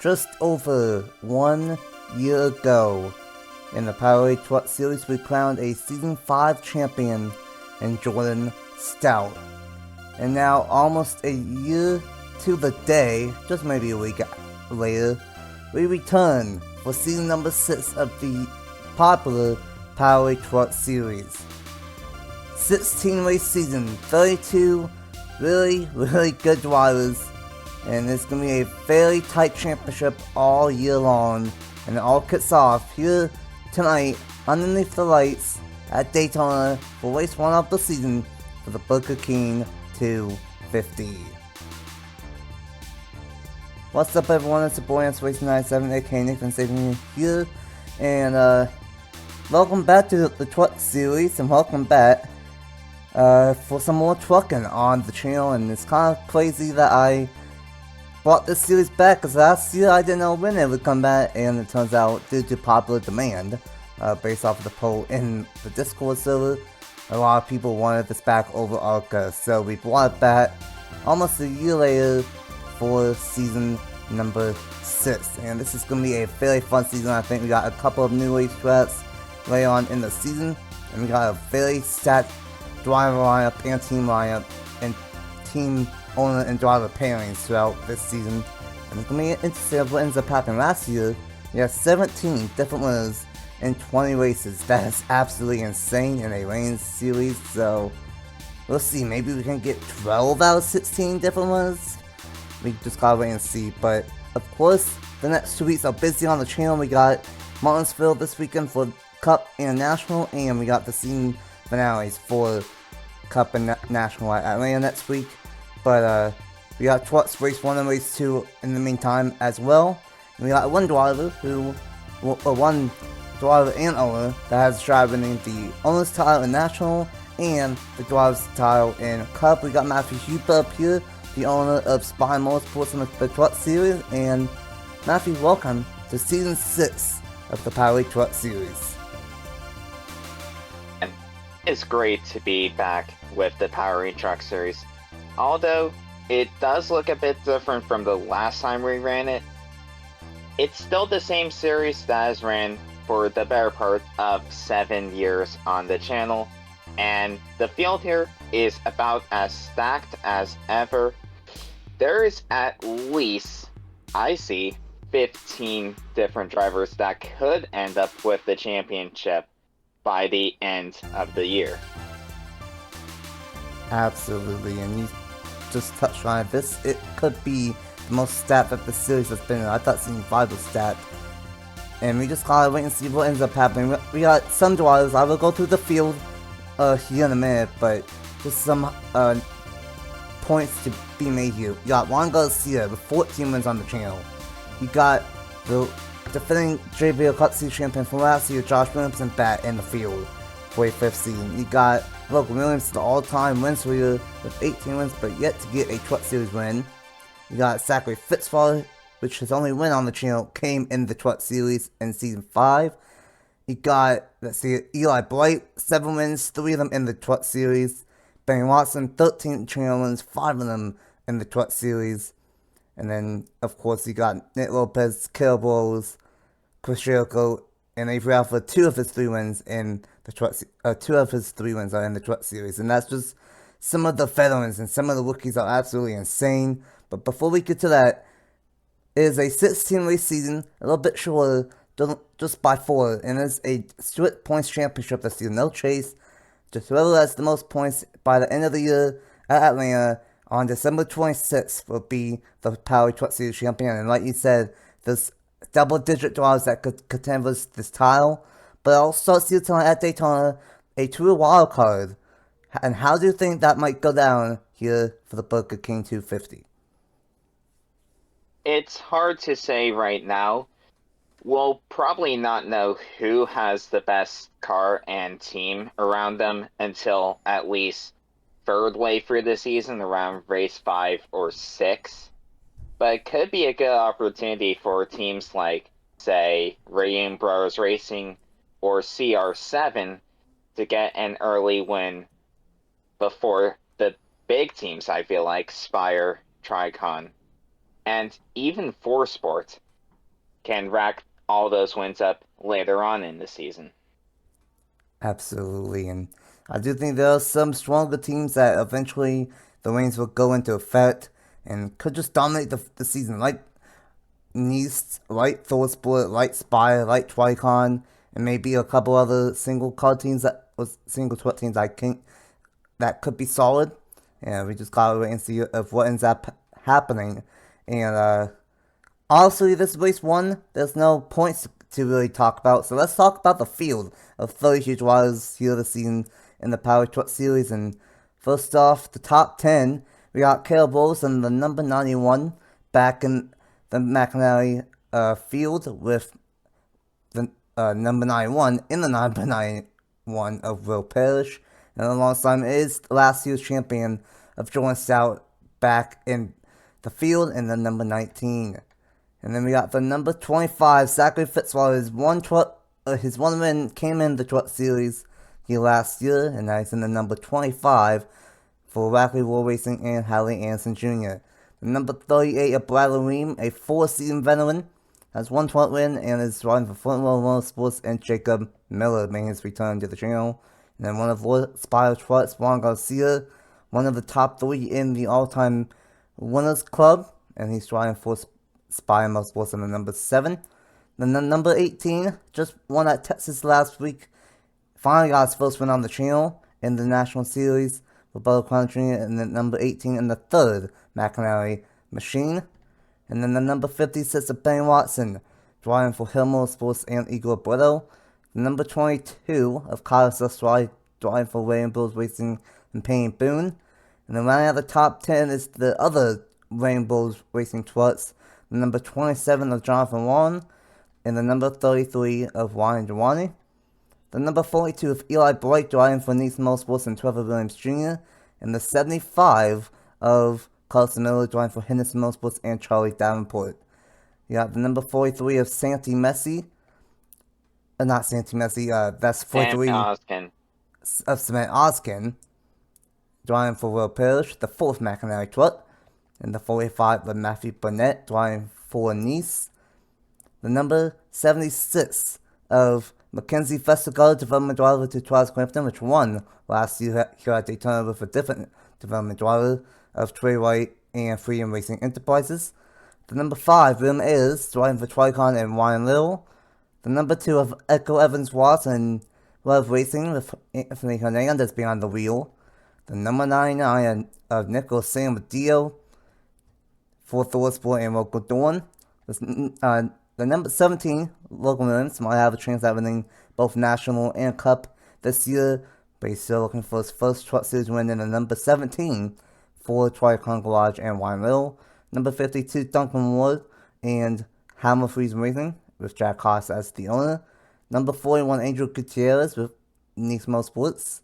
just over 1 year ago, in the Powerade Truck Series, we crowned a Season 5 champion in Jordan Stout. And now, almost a year to the day, just maybe a week later, we return for Season number 6 of the popular Powerade Truck Series. 16 race season, 32 really good drivers, and it's going to be a very tight championship all year long, and it all kicks off here tonight underneath the lights at Daytona for race 1 of the season for the Burger King 250. What's up, everyone? It's your boy Race 97, aka Nathan Stapleton here, and welcome back to the Truck Series, and welcome back for some more trucking on the channel. And it's kind of crazy that I brought this series back, because last year I didn't know when it would come back, and it turns out due to popular demand, based off of the poll in the Discord server, a lot of people wanted this back over ARCA, so we brought it back almost a year later for season number 6, and this is going to be a very fun season. I think we got a couple of new racetracks later on in the season, and we got a very stacked driver lineup and team owner and driver pairings throughout this season, and it's going to be interesting of what ends up happening. Last year, we had 17 different winners in 20 races. That is absolutely insane in a lane series, so we'll see. Maybe we can get 12 out of 16 different winners. We just gotta wait and see, but of course, the next 2 weeks are busy on the channel. We got Martinsville this weekend for Cup and National, and we got the season finales for Cup and National at Atlanta next week. But we got Trucks Race 1 and Race 2 in the meantime as well. And we got one driver one driver and owner that has driving the owner's title in National and the driver's title in Cup. We got Matthew Huber up here, the owner of Spy Motorsports and the Truck Series. And Matthew, welcome to Season 6 of the Powerade Truck Series. It's great to be back with the Powerade Truck Series. Although it does look a bit different from the last time we ran it, it's still the same series that has ran for the better part of 7 years on the channel, and the field here is about as stacked as ever. There is at least, I see, 15 different drivers that could end up with the championship by the end of the year. Absolutely, and you just touched on it. It could be the most stacked that the series has been in. I thought Season 5 was stacked, and we just gotta wait and see what ends up happening. We got some drivers. I will go through the field here in a minute, but just some points to be made here. You got Juan Garcia with 14 wins on the channel. You got the defending JBL Cup Series champion from last year, Josh Williamson, back in the field for a 5th season. You got Logan Williams, the all-time wins leader with 18 wins, but yet to get a Truck Series win. You got Zachary Fitzwater, which his only win on the channel came in the Truck Series in Season 5. You got, Eli Blight, 7 wins, 3 of them in the Truck Series. Benny Watson, 13 channel wins, 5 of them in the Truck Series. And then, of course, you got Nick Lopez, Caleb Rose, Chris Jericho, and Avery Alpha. 2 of his 3 wins in the Truck. 2 of his 3 wins are in the Truck Series, and that's just some of the veterans, and some of the rookies are absolutely insane. But before we get to that, it is a 16 race season, a little bit shorter, just by 4, and it's a strict points championship this year. No chase, just whoever has the most points by the end of the year at Atlanta on December 26th will be the Powerade Truck Series champion. And like you said, there's double-digit drivers that could contend with this title. But I'll start here tonight at Daytona, a true wild card. And how do you think that might go down here for the Burger King 250? It's hard to say right now. We'll probably not know who has the best car and team around them until at least third way through the season, around race 5 or 6. But it could be a good opportunity for teams like, say, Rayoon Bros Racing or CR7 to get an early win before the big teams, I feel like, Spire, Tricon, and even 4Sport. can rack all those wins up later on in the season. Absolutely, and I do think there are some stronger teams that eventually the reigns will go into effect and could just dominate the season, like Nice, like Thorsport, like Spire, like Tricon, and maybe a couple other single card teams that was single twit teams I think that could be solid. And we just gotta wait and see of what ends up happening. And honestly, this race one, there's no points to really talk about. So let's talk about the field of 32 drivers here this season in the Powerade Truck Series. And first off, the top 10, we got Caleb Wilson, the number 91, back in the McNally field with the number 91 in the number 91 of Will Parrish. And alongside him is last year's champion of Jordan Stout back in the field in the number 19. And then we got the number 25, Zachary Fitzwater. His one win came in the Truck Series here last year, and now he's in the number 25 for Rackley War Racing and Hallie Anderson Jr. The number 38 of Bradley Ream, a four-season veteran, has one truck win and is riding for Front Row Motorsports, and Jacob Miller made his return to the channel. And then one of Lord Spire Trucks, Juan Garcia, one of the top three in the all-time winners club, and he's riding for Spire Motorsports in the number 7. Then the number 18 just won at Texas last week. Finally got his first win on the channel in the National Series with Butler Crown Jr. And then number 18 in the third McNally machine. And then the number 56 of Ben Watson, driving for Hill Motorsports and Igor Brito. The number 22 of Carlos Estrada, driving for William Bills Racing and Payne Boone. And then rounding out the top 10 is the other Rainbows Racing trucks. The number 27 of Jonathan Warren, and the number 33 of Ryan Giovanni. The number 42 of Eli Bright, driving for Nice Motorsports and Trevor Williams Jr., and the 75 of Carlson Miller, driving for Henderson Motorsports and Charlie Davenport. You got the number 43 of Santi Messi, not Santi Messi, that's 43 of Cement Oskin, driving for Will Parrish, the fourth McNally truck. And the 45 of Matthew Burnett, driving for Nice. The number 76 of Mackenzie Festigal, development driver to Charles Clifton, which won last year here at Daytona with a different development driver of Trey White and Freedom Racing Enterprises. The number 5, William Ayers, driving for Tricon and Ryan Little. The number 2 of Echo Evans Watts and Love Racing with Anthony Hernandez behind the wheel. The number 99 of Nicholas Samadillo for Thorsport and Local Dawn. The number 17, Logan Williams, might have a chance at winning both National and Cup this year, but he's still looking for his first Truck Series win in the number 17 for Tricon Garage and Wine Little. Number 52, Duncan Wood and Hammer Freeze Racing, with Jack Haas as the owner. Number 41, Angel Gutierrez with Nice Motorsports.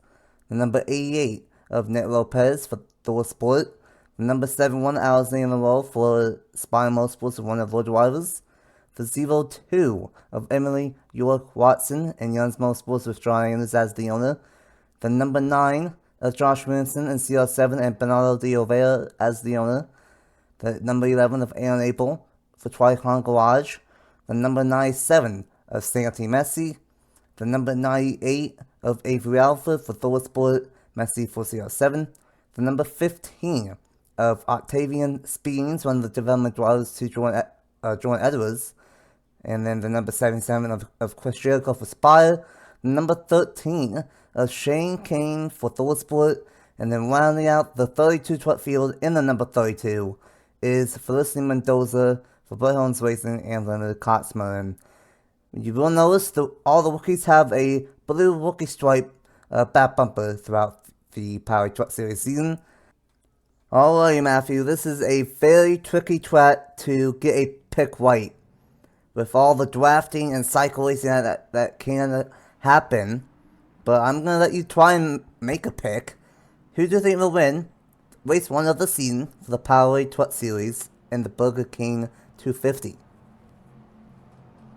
The number 88 of Nick Lopez for Thor Sport. The number 71, Alexander Lowe for Spire Motorsports, one of the drivers. The 02 of Emily York Watson and Young's Motorsports with John Anders as the owner. The number 9 of Josh Williamson and CR7 and Bernardo de Oliveira as the owner. The number 11 of Aaron Abel for Tricon Garage. The number 97 of Santi Messi. The number 98 of Avery Alford for Thor Sport, Messi for CR7. The number 15 of Octavian Speens, one of the development drivers to join Edwards. And then the number 77 of Chris Jericho for Spire. The number 13 of Shane Kane for Thor Sport. And then rounding out the 32 truck field in the number 32 is Felicity Mendoza for Bloodhounds Racing and Leonard Kotzman. And you will notice that all the rookies have a blue rookie stripe back bumper throughout the Powerade Truck Series season. Alrighty, Matthew, this is a very tricky track to get a pick right. With all the drafting and cycle racing that can happen. But I'm going to let you try and make a pick. Who do you think will win race 1 of the season for the Powerade Truck Series in the Burger King 250?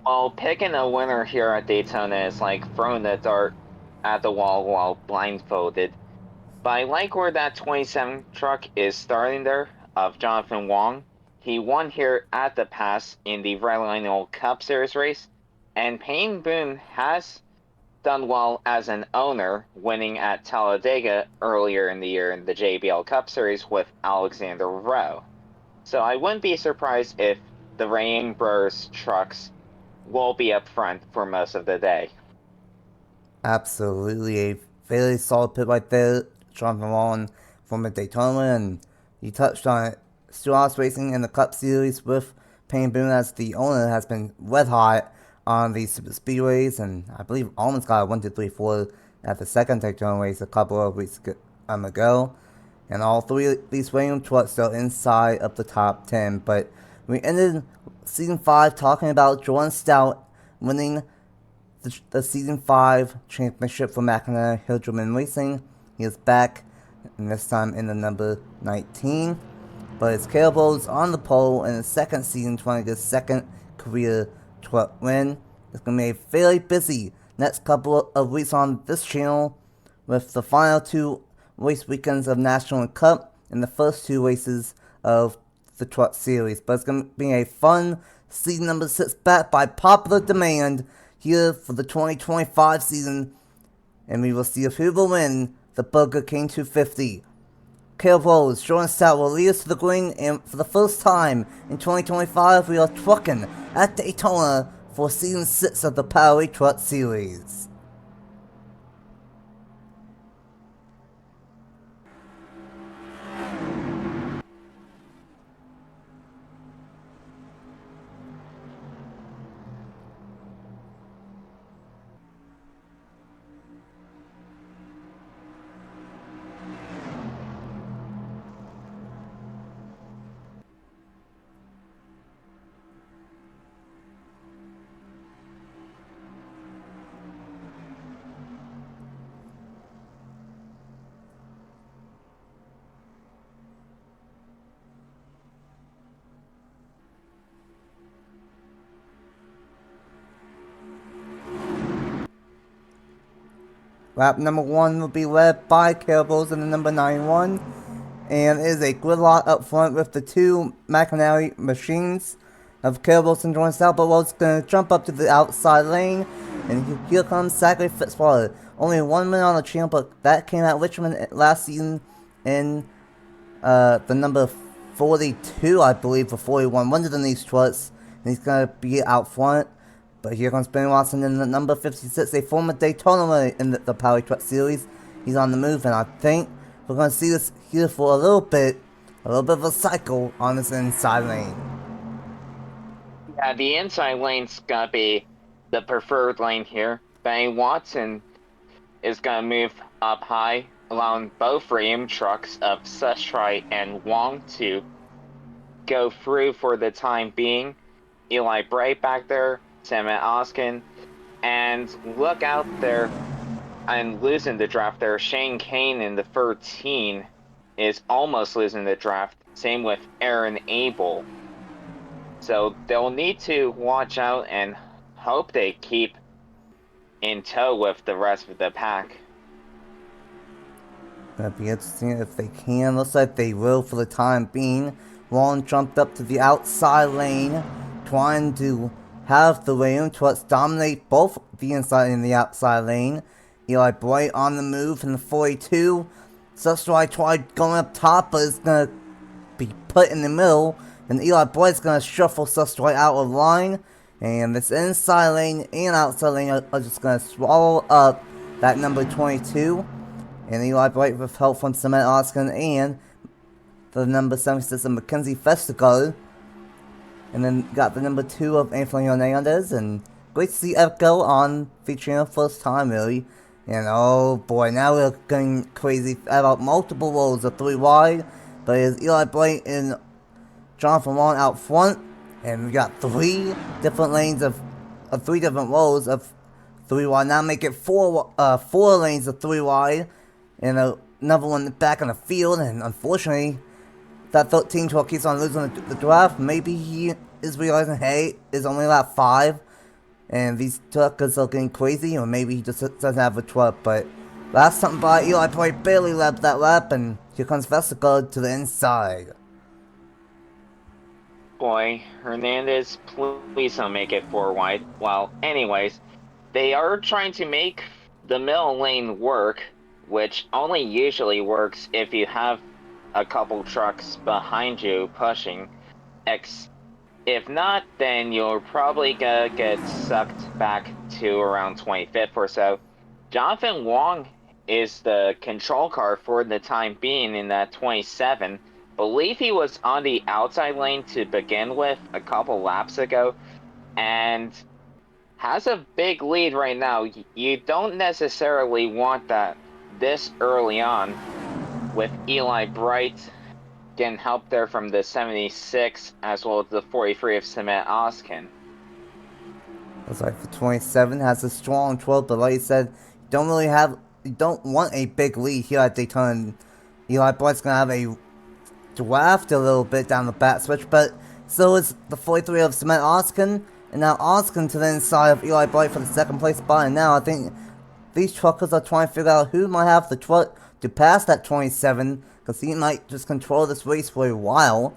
Well, picking a winner here at Daytona is like throwing the dart at the wall while blindfolded. But I like where that 27 truck is starting there, of Jonathan Wong. He won here at the pass in the Redline Cup Series race, and Payne Boone has done well as an owner, winning at Talladega earlier in the year in the JBL Cup Series with Alexander Rowe. So I wouldn't be surprised if the Rain Bros trucks will be up front for most of the day. Absolutely, a very solid pit right there. Jonathan Long from the Daytona, and you touched on it. Stewart Racing in the Cup Series with Payne Boone as the owner has been red hot on the super speedways, and I believe almost got a 1, 2, 3, 4 at the second Daytona race a couple of weeks ago. And all three of these random trucks are inside of the top 10. But we ended season 5 talking about Jordan Stout winning the season 5 championship for McIntyre Hildrman Racing. He is back, and this time in the number 19. But it's Caleb Rose on the pole in the second season, trying to get his second career truck win. It's going to be a fairly busy next couple of weeks on this channel, with the final 2 race weekends of National and Cup and the first 2 races of the Truck Series. But it's going to be a fun season number 6 back by popular demand here for the 2025 season, and we will see who will win the Burger King 250. Caleb Rose, Jordan Stout will lead us to the green, and for the first time in 2025, we are trucking at Daytona for season 6 of the Powerade Truck Series. Lap number 1 will be led by Caleb Rose in the number 91, and it is a gridlock up front with the 2 McIntyre machines of Caleb Rose and Jordan Stout. But Rose is going to jump up to the outside lane, and here comes Zachary Fitzwater. Only 1 minute on the channel, but that came out Richmond last season in the number 42, I believe, for 41. One of the these trucks, and he's going to be out front. But here comes Ben Watson in the number 56, a former Daytona winner in the Powerade Truck Series. He's on the move, and I think we're going to see this here for a little bit of a cycle on this inside lane. Yeah, the inside lane's going to be the preferred lane here. Ben Watson is going to move up high, allowing both Ram trucks of Sestri and Wong to go through for the time being. Eli Bright back there, Sam Oskin, and look out there and losing the draft there. Shane Kane in the 13 is almost losing the draft. Same with Aaron Abel. So they'll need to watch out and hope they keep in tow with the rest of the pack. That'd be interesting if they can. Looks like they will for the time being. Long jumped up to the outside lane, trying to have the Ram trucks dominate both the inside and the outside lane. Eli Bright on the move in the 42. Sestri tried going up top, but it's going to be put in the middle. And Eli Bright's going to shuffle Sestri out of line. And this inside lane and outside lane are just going to swallow up that number 22. And Eli Bright with help from Cement Oskin and the number 76 of Mackenzie Vestergaard. And then got the number 2 of Anthony Hernandez. And great to see Echo on the channel first time, really. And oh boy, now we're going crazy about multiple rows of 3 wide. But it's Eli Bright and Jonathan Long out front. And we got 3 different lanes of 3 different rows of 3 wide. Now make it 4 lanes of 3 wide. And another one back in the field. And unfortunately, that 13 truck keeps on losing the draft. Maybe he is realizing, hey, it's only lap 5, and these truckers are getting crazy, or maybe he just doesn't have a truck. But last something by Eli Bright barely left that lap, and here comes Vestergaard to the inside. boy, Hernandez, please don't make it 4 wide. Well, anyways, they are trying to make the middle lane work, which only usually works if you have a couple trucks behind you pushing. If not, then you're probably gonna get sucked back to around 25th or so. Jonathan Wong is the control car for the time being in that 27. Believe he was on the outside lane to begin with a couple laps ago, and has a big lead right now. You don't necessarily want that this early on, with Eli Bright getting help there from the 76 as well as the 43 of Cement Oskin. Looks like the 27 has a strong 12, but like you said, you don't want a big lead here at Daytona. Eli Bright's gonna have a draft a little bit down the back switch, but so is the 43 of Cement Oskin, and now Oskin to the inside of Eli Bright for the second place spot, and now I think these truckers are trying to figure out who might have the truck to pass that 27, because he might just control this race for a while.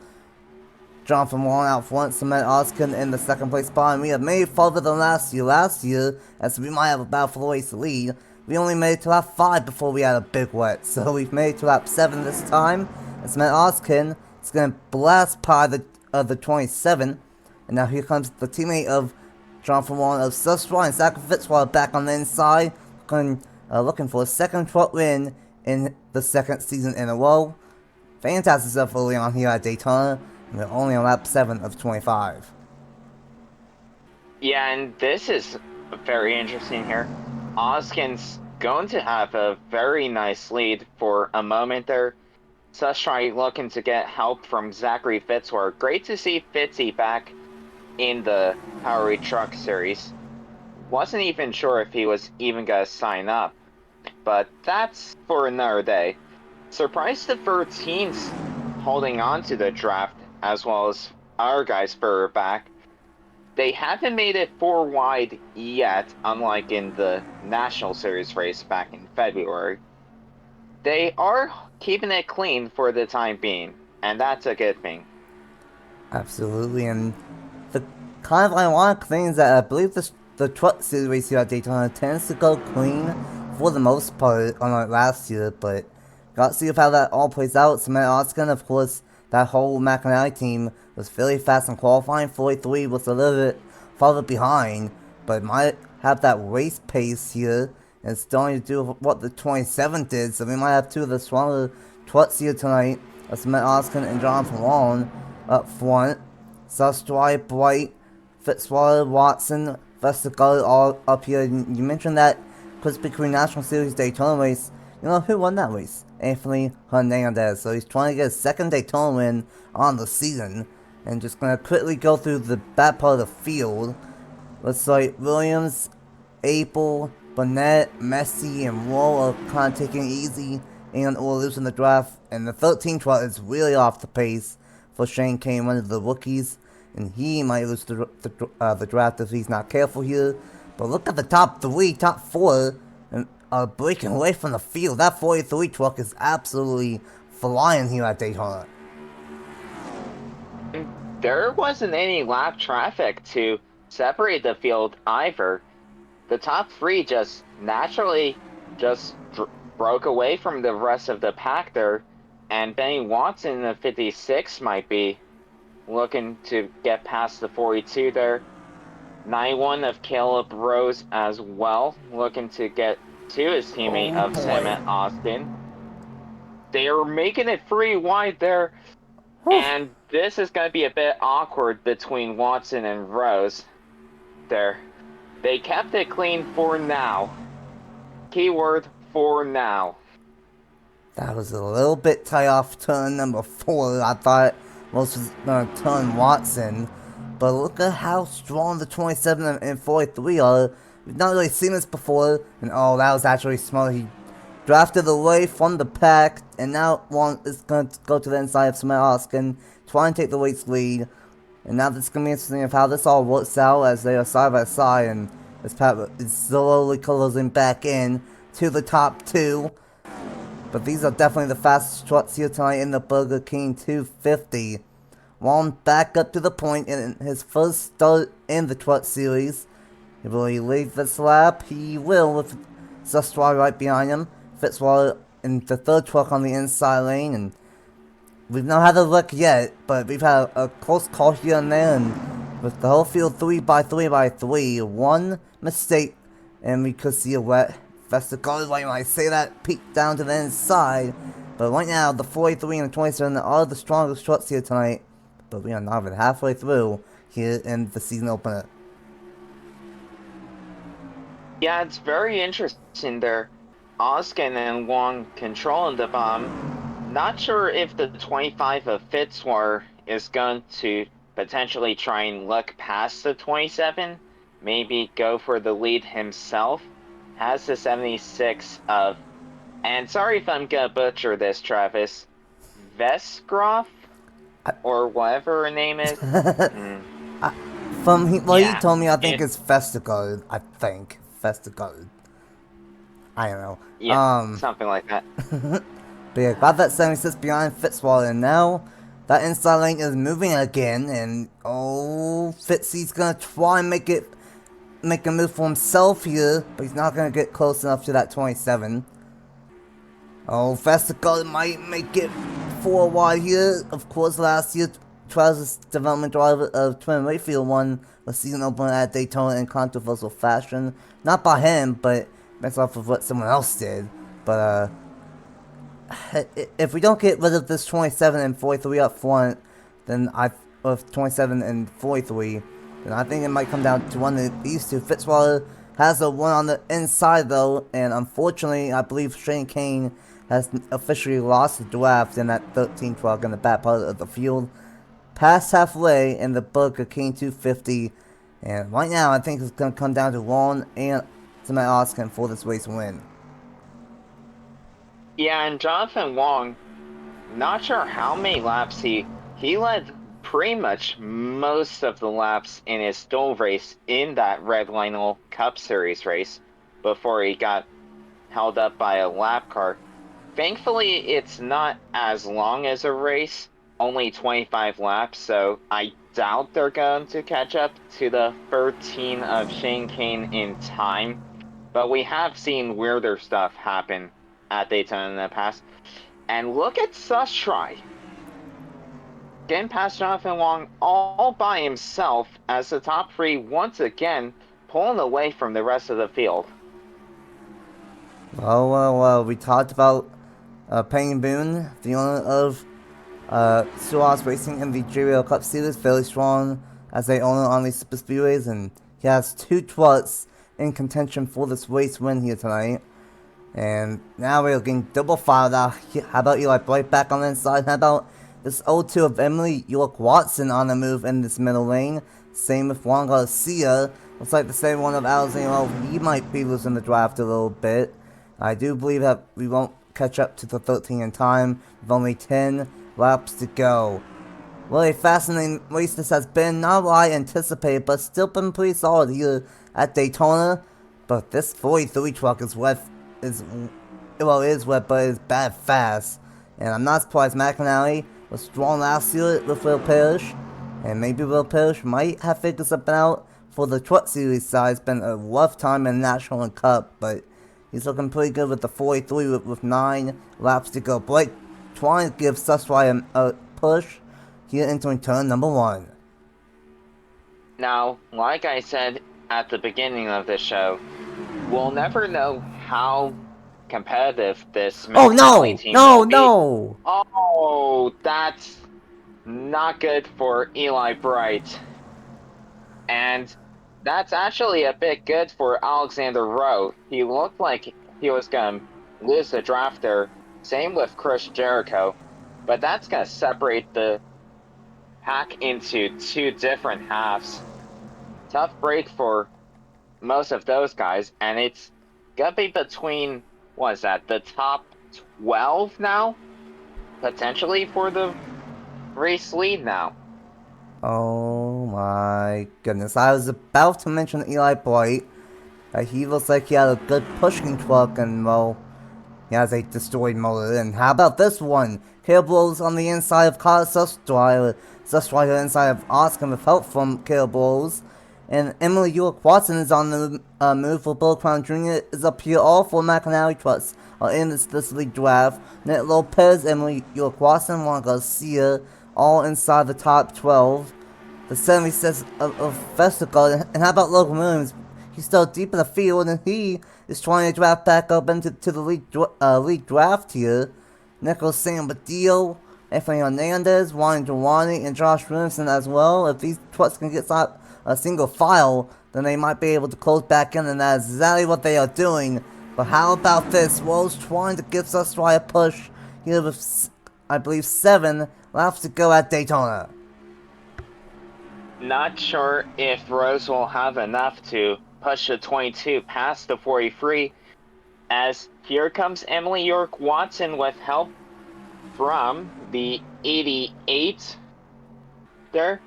Jonathan Wong out front, Cement Oskin in the second place spot, and we have made farther than last year, as we might have a battle for the race lead. We only made it to lap 5 before we had a big wet, so we've made it to lap 7 this time, and Cement Oskin is going to blast by the 27, and now here comes the teammate of Jonathan Wong of Sustra, and Zach Fitzwater back on the inside, looking for a second truck win in the second season in a row. Fantastic stuff early on here at Daytona. We're only on lap 7 of 25. Yeah, and this is very interesting here. Oskin's going to have a very nice lead for a moment there. Sushtry looking to get help from Zachary Fitzwater. Great to see Fitzy back in the Powerade Truck Series. Wasn't even sure if he was even going to sign up, but that's for another day. Surprised the 13's holding on to the draft, as well as our guys further back. They haven't made it 4 wide yet, unlike in the National Series race back in February. They are keeping it clean for the time being, and that's a good thing. Absolutely, and the kind of ironic thing is that I believe the Truck Series here at Daytona tends to go clean for the most part, unlike last year, but got to see how that all plays out. Cement Oskin, of course, that whole McInerney team was fairly fast in qualifying. 43 was a little bit farther behind, but might have that race pace here, and it's starting to do what the 27 did, so we might have two of the stronger trucks here tonight. Cement Oskin and Jonathan Wong up front. Sushtry, Bright, Fitzwater, Watson, Vestager all up here. You mentioned that Krispy Kreme National Series Daytona race. You know who won that race? Anthony Hernandez. So he's trying to get a second Daytona win on the season. And just gonna quickly go through the back part of the field. Looks like Williams, Apel, Burnett, Messi, and Roll are kind of taking it easy and or losing the draft. And the 13 truck is really off the pace for Shane Kane, one of the rookies. And he might lose the draft if he's not careful here. But look at the top 3, top 4, and breaking away from the field. That 43 truck is absolutely flying here at Daytona. There wasn't any lap traffic to separate the field either. The top 3 just naturally broke away from the rest of the pack there, and Benny Watson in the 56 might be looking to get past the 42 there. 91 of Caleb Rose as well, looking to get to his teammate of Cement Austin. They are making it 3 wide there, and this is going to be a bit awkward between Watson and Rose there. They kept it clean for now. Keyword for now. That was a little bit tight off turn number 4. I thought most was going to turn Watson. But look at how strong the 27 and 43 are. We've not really seen this before. And oh, that was actually smart. He drafted away from the pack. And now one is going to go to the inside of Cement Oskin, trying to take the race lead. And now this is going to be interesting of how this all works out as they are side by side. And this pack is slowly closing back in to the top 2. But these are definitely the fastest trucks here tonight in the Burger King 250. Won back up to the point in his first start in the Truck Series. Will he lead this lap? He will, with Fitzwater right behind him. Fitzwater in the third truck on the inside lane, and we've not had a look yet, but we've had a close call here and there, and with the whole field 3 by 3 by 3, one mistake, and we could see a wet Vestigold. Right when I say that, peek down to the inside. But right now, the 43 and the 27 are the strongest trucks here tonight, but we are not even halfway through here in the season opener. Yeah, it's very interesting there. Oskin and Wong controlling the bomb. Not sure if the 25 of Fitzwater is going to potentially try and look past the 27. Maybe go for the lead himself. Has the 76 of, and sorry if I'm gonna butcher this, Travis, Vesgroff? Or whatever her name is. From what he told me, I think it's Vestigold. I think. Vestigold. I don't know. Yeah, something like that. But yeah, got that 76 behind Fitzwater, and now that inside lane is moving again, and Fitzy's gonna try and make a move for himself here, but he's not gonna get close enough to that 27. Vestigold might make it 4 wide here. Of course, last year, Trousers development driver of Twin Rayfield won the season opener at Daytona in controversial fashion. Not by him, but based off of what someone else did. But if we don't get rid of this 27 and 43 up front, then with 27 and 43, then I think it might come down to one of these two. Fitzwater has a one on the inside though, and unfortunately, I believe Shane Kane has officially lost the draft in that 13 truck in the back part of the field. Past halfway in the book of King 250, and right now I think it's going to come down to Ron and Matt Oskin for this race win. Yeah, and Jonathan Wong, not sure how many laps he led pretty much most of the laps in his dual race in that Red Lionel Cup Series race before he got held up by a lap car. Thankfully, it's not as long as a race, only 25 laps, so I doubt they're going to catch up to the 13 of Shane Kane in time. But we have seen weirder stuff happen at Daytona in the past. And look at Sustry getting past Jonathan Wong all by himself as the top 3 once again pulling away from the rest of the field. Well, we talked about Payne Boone, the owner of Suarez Racing in the JRL Cup Series, fairly strong as a owner on these super speedways, and he has 2 trucks in contention for this race win here tonight. And now we're getting double fired out. How about Eli Bright back on the inside? How about this 0-2 of Emily York Watson on the move in this middle lane? Same with Juan Garcia. Looks like the same one of Alexander. He might be losing the draft a little bit. I do believe that we won't catch up to the 13 in time with only 10 laps to go. Well, a fascinating race this has been. Not what I anticipated, but still been pretty solid here at Daytona. But this 43 truck is wet. Is wet, but it's bad fast. And I'm not surprised McAnally was strong last year with Will Parrish. And maybe Will Parrish might have figured something out for the Truck Series side. It's been a rough time in National and Cup, but he's looking pretty good with the 43 with 9 laps to go. Blake trying to give Sustry a push here into turn number 1. Now, like I said at the beginning of the show, we'll never know how competitive this McAnally team will be. No! Oh, that's not good for Eli Bright. And that's actually a bit good for Alexander Rowe. He looked like he was going to lose the draft there. Same with Chris Jericho. But that's going to separate the pack into 2 different halves. Tough break for most of those guys. And it's going to be between, what is that, the top 12 now? Potentially for the race lead now. Oh my goodness. I was about to mention Eli Bright. He looks like he had a good pushing truck, and well, He has a destroyed motor. And how about this one? Caleb Rose on the inside of Kyle Sustrider inside of Oscar with help from Caleb Rose. And Emily York Watson is on the move for Bill Crown Jr. is up here. All four McInally trucks are in this league draft. Nick Lopez, Emily York Watson, Juan Garcia, all inside the top 12. The 76 of Vestigal. And how about Logan Williams? He's still deep in the field, and he is trying to draft back up into the league draft here. Nicholas Sambadio, Anthony Hernandez, Ryan Giovanni, and Josh Williamson as well. If these trucks can get a single file, then they might be able to close back in, and that is exactly what they are doing. But how about this? Rose trying to give us a push here with, I believe, 7 laps to go at Daytona. Not sure if Rose will have enough to push the 22 past the 43, as here comes Emily York Watson with help from the 88 there.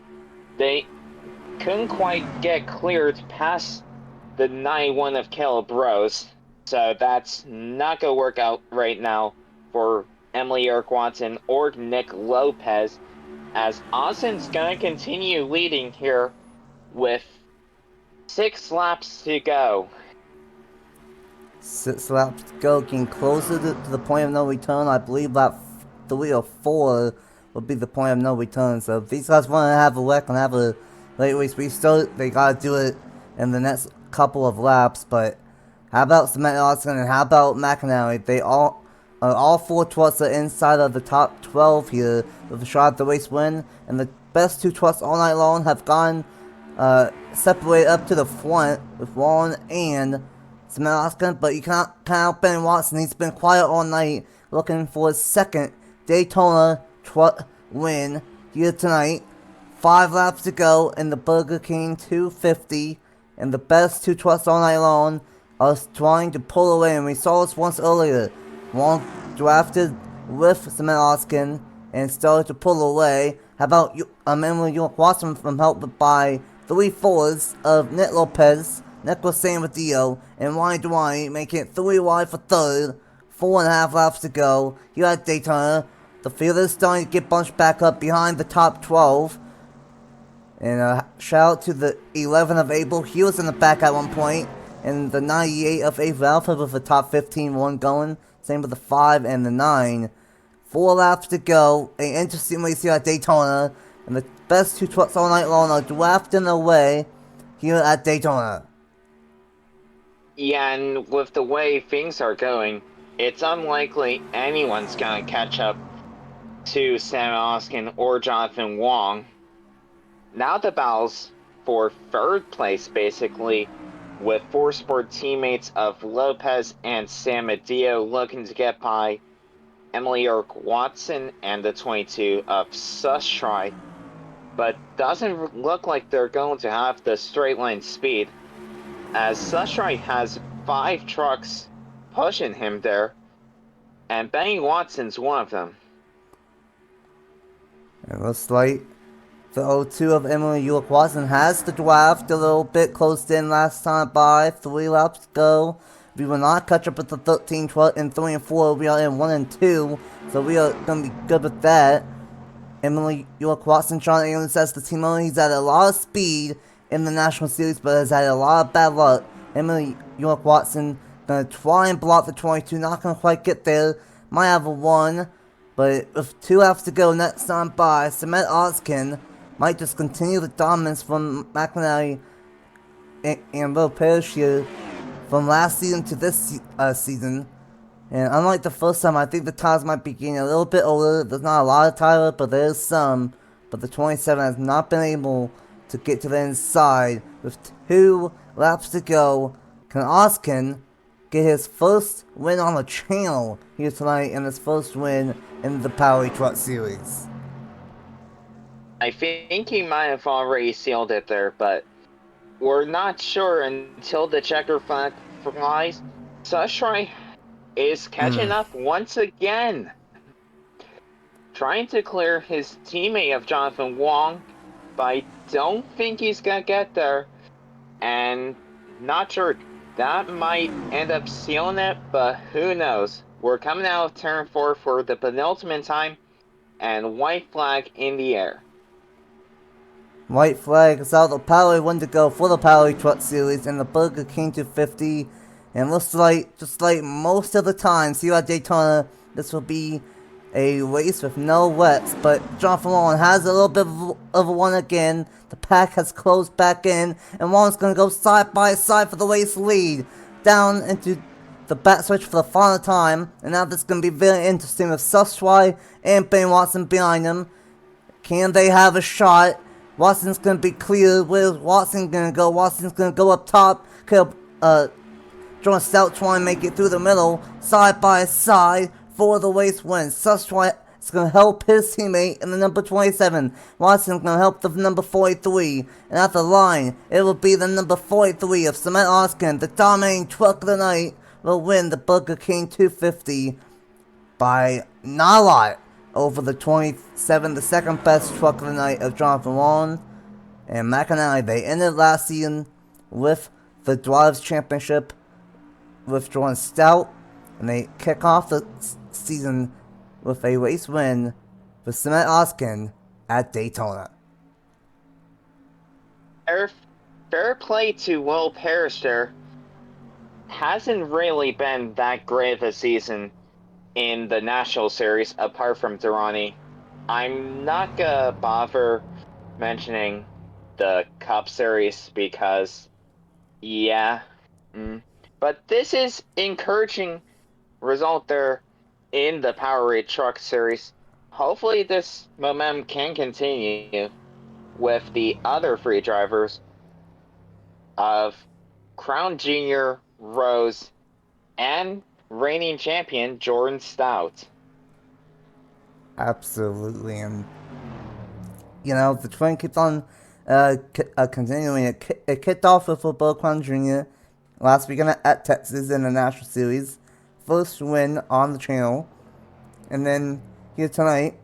They couldn't quite get cleared past the 91 of Caleb Rose, so that's not going to work out right now for Emily York Watson or Nick Lopez, as Austin's going to continue leading here with 6 laps to go. 6 laps to go, getting closer to the point of no return. I believe lap 3 or 4 would be the point of no return. So if these guys want to have a wreck and have a late race restart, they gotta do it in the next couple of laps. But how about Cement Austin and how about McInally? They all 4 trucks are inside of the top 12 here with a shot at the race win, and the best 2 trucks all night long have gone separated up to the front with Warren and Cement Austin, but you cannot count out Ben Watson. He's been quiet all night looking for his second Daytona truck win here tonight. 5 laps to go in the Burger King 250, and the best 2 trucks all night long are trying to pull away, and we saw this once earlier. One drafted with Cement Austin and started to pull away. How about Emily York Watson from help by 3 fours of Nick Lopez, Nicholas Sambadio, and Ryan Dwyer, making it 3 wide for third. 4.5 laps to go here at Daytona. The field is starting to get bunched back up behind the top 12. And shout out to the 11 of Abel. He was in the back at one point. And the 98 of Avery Alfred with the top 15 one going. Same with the 5 and the 9. 4 laps to go. An interesting race here at Daytona. And the best 2 trucks all night long are drafting away here at Daytona. Yeah, and with the way things are going, it's unlikely anyone's going to catch up to Sam Oskin or Jonathan Wong. Now the battle's for 3rd place, basically, with 4 sport teammates of Lopez and Sambadio looking to get by Emily York Watson and the 22 of Sustry, but doesn't look like they're going to have the straight line speed, as Sustry has 5 trucks pushing him there, and Benny Watson's one of them. It looks like the 02 of Emily York Watson has the draft a little bit closed in last time by. 3 laps to go. We will not catch up with the 13 truck in 3 and 4. We are in 1 and 2, so we are going to be good with that. Emily York Watson, Sean Allen says the team owner, he's had a lot of speed in the National Series, but has had a lot of bad luck. Emily York Watson gonna try and block the 22, not gonna quite get there. Might have a 1, but with 2 laps to go next time by, Cement Oskin might just continue the dominance from McInally and Lopez here from last season to this season. And unlike the first time, I think the tires might be getting a little bit older. There's not a lot of tire, but there is some. But the 27 has not been able to get to the inside. With 2 laps to go, can Oskin get his first win on the channel here tonight and his first win in the Powerade Truck Series? I think he might have already sealed it there, but we're not sure until the checker flag flies. Sustry is catching up once again, trying to clear his teammate of Jonathan Wong, but I don't think he's gonna get there. And not sure That might end up sealing it, but who knows? We're coming out of turn 4 for the penultimate time, and white flag in the air. White flag is out. The Powerade 1 to go for the Powerade Truck Series and the Burger King 250. And looks like, just like most of the times here at Daytona, this will be a race with no wets. But Jonathan Wallen has a little bit of a one again. The pack has closed back in, and Wallen's going to go side by side for the race lead. Down into the back switch for the final time. And now this is going to be very interesting with Suswai and Ben Watson behind him. Can they have a shot? Watson's gonna be clear. Where's Watson gonna go? Watson's gonna go up top. Could Jordan Stout trying to make it through the middle, side by side for the race win. Suswai is gonna help his teammate in the number 27. Watson's gonna help the number 43. And at the line, it will be the number 43 of Cement Oskin, the dominating truck of the night, will win the Burger King 250 by not a lot over the 27, the second best truck of the night of Jonathan Wallen and McAnally. They ended last season with the Drives Championship with Jordan Stout, and they kick off the season with a race win with Cement Oskin at Daytona. Fair play to Will Parrish there. Hasn't really been that great of a season in the National Series, apart from Durrani. I'm not gonna bother mentioning the Cup Series because, yeah. But this is encouraging result there in the Powerade Truck Series. Hopefully this momentum can continue with the other three drivers of Crown Junior, Rose, and reigning champion Jordan Stout. Absolutely, and you know the trend keeps on continuing. It kicked off with Football Crown Junior last weekend at Texas in the National Series, first win on the channel, and then here tonight,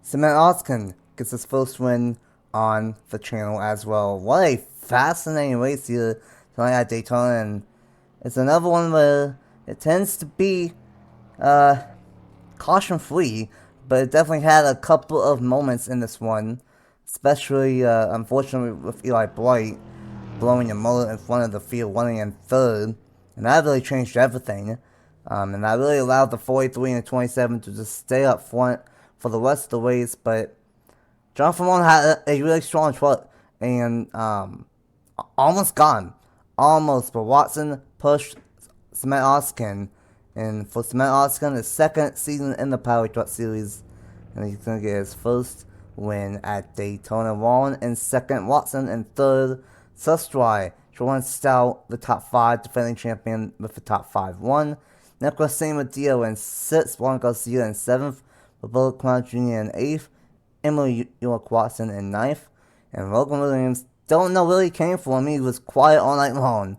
Cement Oskin gets his first win on the channel as well. What a fascinating race here tonight at Daytona, and it's another one where it tends to be caution-free, but it definitely had a couple of moments in this one, especially, unfortunately, with Eli Blight blowing a mullet in front of the field, running in third, and that really changed everything, and that really allowed the 43 and 27 to just stay up front for the rest of the race, but Jonathan Wallen had a really strong truck, and almost got him. Almost, but Watson pushed Cement Oskin, and for Cement Oskin, his second season in the Powerade Truck Series, and he's going to get his first win at Daytona. Wallen in second, Watson in third, Suswai, Jordan Stout, the top 5 defending champion with the top 5-1, Nicholas Samadillo in 6th, Juan Garcia in 7th, Roberto Crown Jr. in 8th, Emily York Watson in 9th, and Logan Williams, don't know where he came from. He was quiet all night long,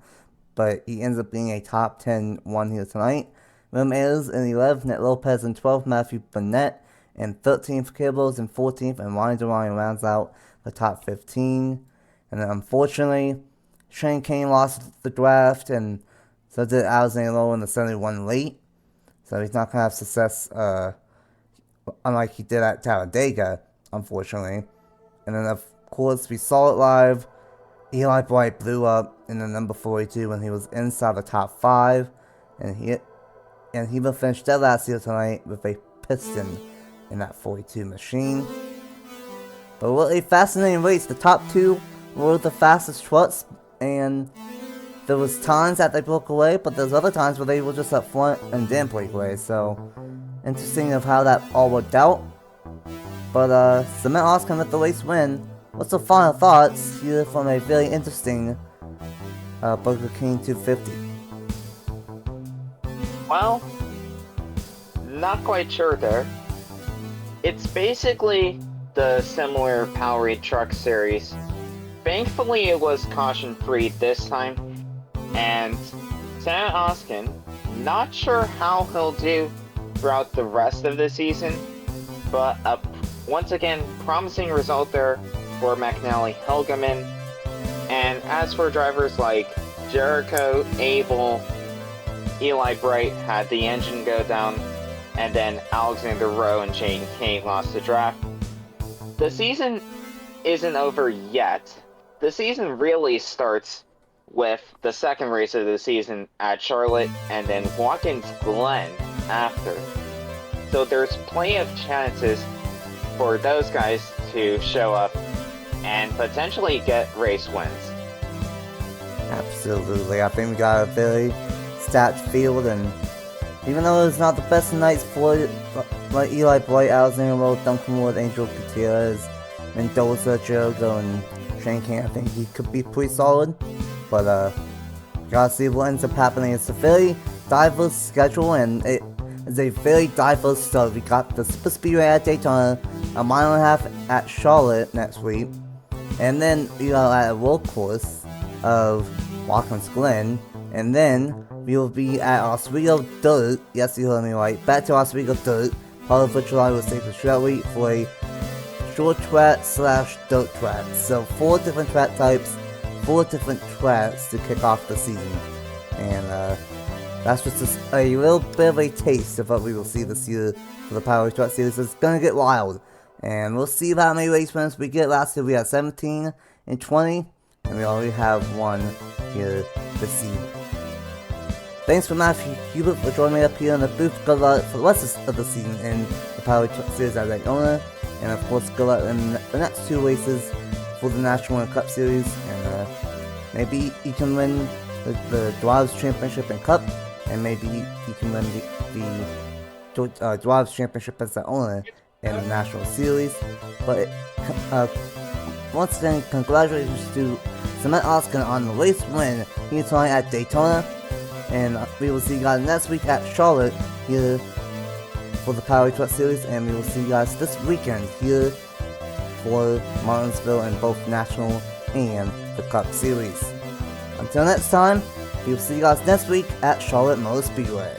but he ends up being a top 10 one here tonight. William Ayers in 11th, Nick Lopez in 12th, Matthew Burnett in 13th, Cables in 14th, and Ryan Durrani rounds out the top 15. And then unfortunately, Shane Kane lost the draft, and so did Alexander Lowe in the 71 late. So he's not going to have success, unlike he did at Talladega, unfortunately. And then, of course, we saw it live. Eli Blight blew up in the number 42 when he was inside the top 5, and he will finish dead last year tonight with a piston in that 42 machine. But what a fascinating race. The top 2 were the fastest trucks, and there was times that they broke away, but there's other times where they were just up front and didn't break away. So interesting of how that all worked out. But Cement Oskin with the race win. What's the final thoughts here from a very interesting Burger King 250? Well, not quite sure there. It's basically the similar Powerade Truck Series. Thankfully, it was caution-free this time, and Cement Oskin, not sure how he'll do throughout the rest of the season, but once again, promising result there for McNally Helgeman. And as for drivers like Jericho, Abel, Eli Bright had the engine go down, and then Alexander Rowe and Shane Kane lost the draft. The season isn't over yet. The season really starts with the second race of the season at Charlotte and then Watkins Glen after. So there's plenty of chances for those guys to show up and potentially get race wins. Absolutely, I think we got a very stacked field, and even though it's not the best nights for it, like Eli Bright, Alexander Rowe, Duncan Wood, Angel Gutierrez, Mendoza, Jericho, and Shane Kane, I think he could be pretty solid. But gotta see what ends up happening. It's a very diverse schedule, and it is a very diverse start. We got the Super Speedway at Daytona, a mile and a half at Charlotte next week, and then at a road course of Watkins Glen, and then we will be at Oswego Dirt. Yes, you heard me right. Back to Oswego Dirt, part of which I will say for short week for a short track / dirt track. So 4 different track types, 4 different tracks to kick off the season, and that's just a little bit of a taste of what we will see this year for the Powerade Truck Series. It's gonna get wild, and we'll see how many race winners we get. Last year we had 17 and 20, and we already have 1 here this season. Thanks for Matthew Hubert for joining me up here in the booth. Good luck for the rest of the season in the Powerade Truck Series at Daytona, and of course good luck in the next 2 races for the National and Cup Series, and maybe you can win the Drivers Championship and Cup, and maybe you can win the Drivers Championship as the owner in the National Series. But once again, congratulations to Cement Oscar on the race win here tonight at Daytona, and we will see you guys next week at Charlotte here for the Powerade Truck Series, and we will see you guys this weekend here for Martinsville in both National and the Cup Series. Until next time, we will see you guys next week at Charlotte Motor Speedway.